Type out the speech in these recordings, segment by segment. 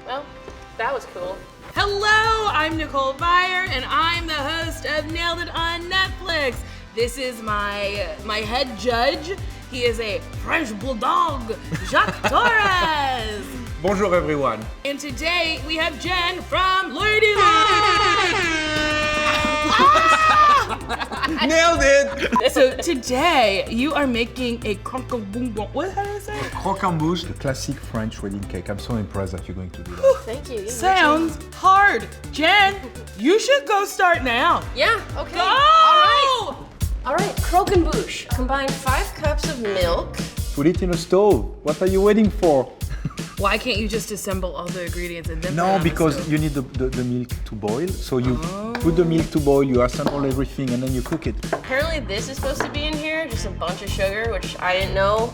well, that was cool. Hello, I'm Nicole Byer, and I'm the host of Nailed It on Netflix. This is my head judge. He is a French bulldog, Jacques Torres. Bonjour everyone. And today we have Jen from Ladylike. Nailed it! So today you are making a croquembouche. What? How do I say it? Croquembouche, the classic French wedding cake. I'm so impressed that you're going to do that. Thank you. Sounds hard. Jen, you should go start now. Yeah, okay. Go! All right, croquembouche. Combine 5 cups of milk. Put it in a stove. What are you waiting for? Why can't you just assemble all the ingredients and then put it No, on the because stove? you need the milk to boil. So you put the milk to boil, you assemble everything, and then you cook it. Apparently this is supposed to be in here, just a bunch of sugar, which I didn't know.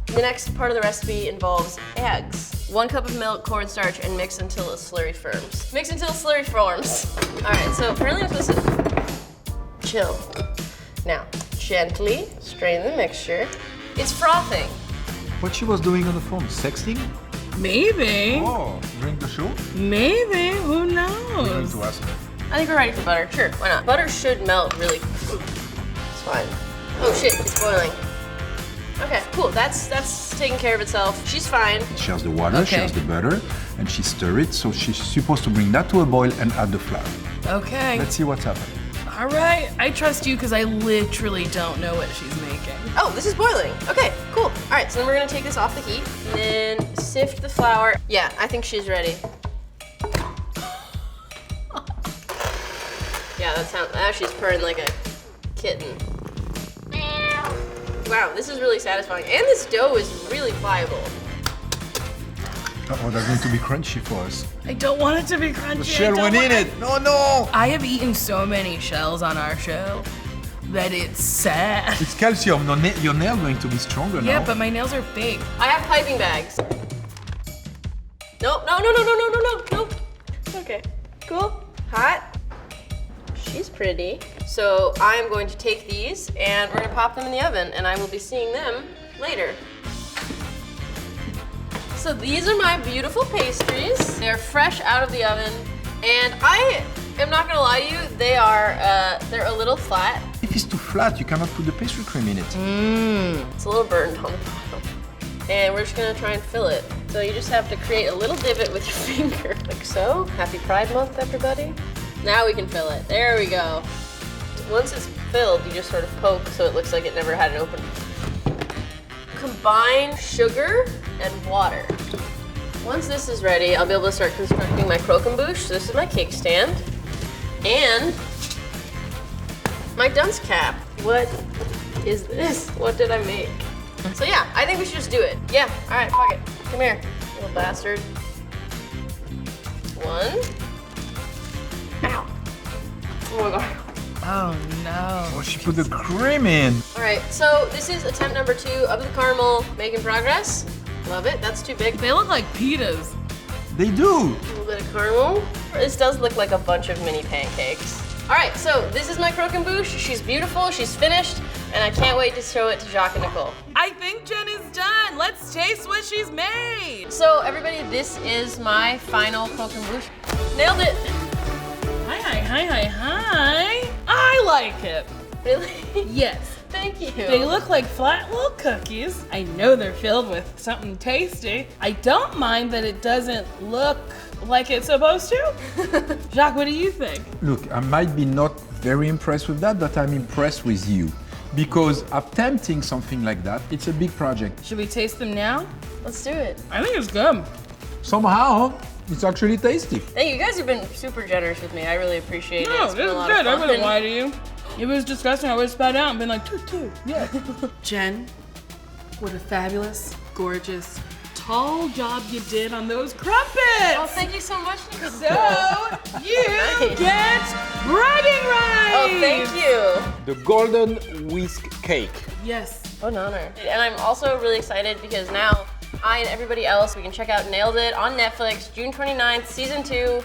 The next part of the recipe involves eggs. 1 cup of milk, cornstarch, and mix until a slurry forms. Mix until a slurry forms. All right, so apparently I'm supposed to chill. Now, gently strain the mixture. It's frothing. What she was doing on the phone? Sexting? Maybe. Oh, during the show? Maybe. Who We're going knows? to ask her. I think we're ready for butter. Sure, why not? Butter should melt really. It's fine. Oh shit, it's boiling. Okay, cool. That's taking care of itself. She's fine. She has the water, she Okay. has the butter, and she stir it. So she's supposed to bring that to a boil and add the flour. Okay. Let's see what's happening. All right. I trust you because I literally don't know what she's making. Oh, this is boiling. Okay, cool. All right, so then we're gonna take this off the heat and then sift the flour. Yeah, I think she's ready. Yeah, that sounds. Now she's purring like a kitten. Wow, this is really satisfying, and this dough is really pliable. Oh, that's going to be crunchy for us. I don't want it to be crunchy. The shell went in it. No! I have eaten so many shells on our show that it's sad. It's calcium. No, your nail going to be stronger now. Yeah, but my nails are big. I have piping bags. Nope, no. Okay, cool, hot. She's pretty. So I'm going to take these and we're gonna pop them in the oven and I will be seeing them later. So these are my beautiful pastries. They're fresh out of the oven and I am not gonna lie to you, they're a little flat. If it's too flat, you cannot put the pastry cream in it. It's a little burnt on the bottom. And we're just gonna try and fill it. So you just have to create a little divot with your finger, like so. Happy Pride Month, everybody. Now we can fill it. There we go. Once it's filled, you just sort of poke so it looks like it never had an opening. Combine sugar and water. Once this is ready, I'll be able to start constructing my croquembouche. So this is my cake stand. And my dunce cap. What is this? What did I make? So yeah, I think we should just do it. Yeah, all right, fuck it. Come here, little bastard. 1. Ow. Oh my god. Oh no. Oh, she put the cream in. All right, so this is attempt number 2 of the caramel. Making progress. Love it, that's too big. They look like pitas. They do. A little bit of caramel. This does look like a bunch of mini pancakes. All right, so this is my croquembouche. She's beautiful, she's finished, and I can't wait to show it to Jacques and Nicole. I think Jen is done. Let's taste what she's made. So everybody, this is my final croquembouche. Nailed it. Hi. I like it. Really? Yes. Thank you. They look like flat little cookies. I know they're filled with something tasty. I don't mind that it doesn't look like it's supposed to. Jacques, what do you think? Look, I might be not very impressed with that, but I'm impressed with you. Because attempting something like that, it's a big project. Should we taste them now? Let's do it. I think it's good. Somehow, it's actually tasty. Hey, you guys have been super generous with me. I really appreciate it. No, It's this been is a lot good. of I fun. wouldn't lie to you. If it was disgusting, I would have spat out and been like, toot. Yeah. Jen, what a fabulous, gorgeous, tall job you did on those crumpets. Oh, thank you so much, Nicole. So you Nice. get bragging rights. Oh, thank you. The golden whisk cake. Yes. What an honor. And I'm also really excited because now I and everybody else, we can check out Nailed It on Netflix, June 29th, season 2.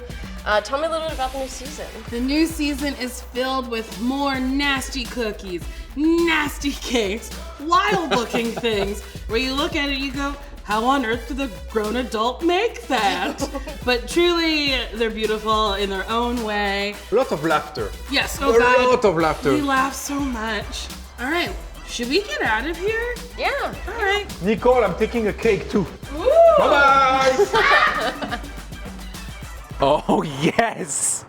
Tell me a little bit about the new season. The new season is filled with more nasty cookies, nasty cakes, wild looking things where you look at it and you go, how on earth did a grown adult make that? But truly, they're beautiful in their own way. A lot of laughter. Yes, oh A God. lot of laughter. We laugh so much. All right, should we get out of here? Yeah. All right. Nicole, I'm taking a cake too. Woo! Bye-bye! Oh, yes!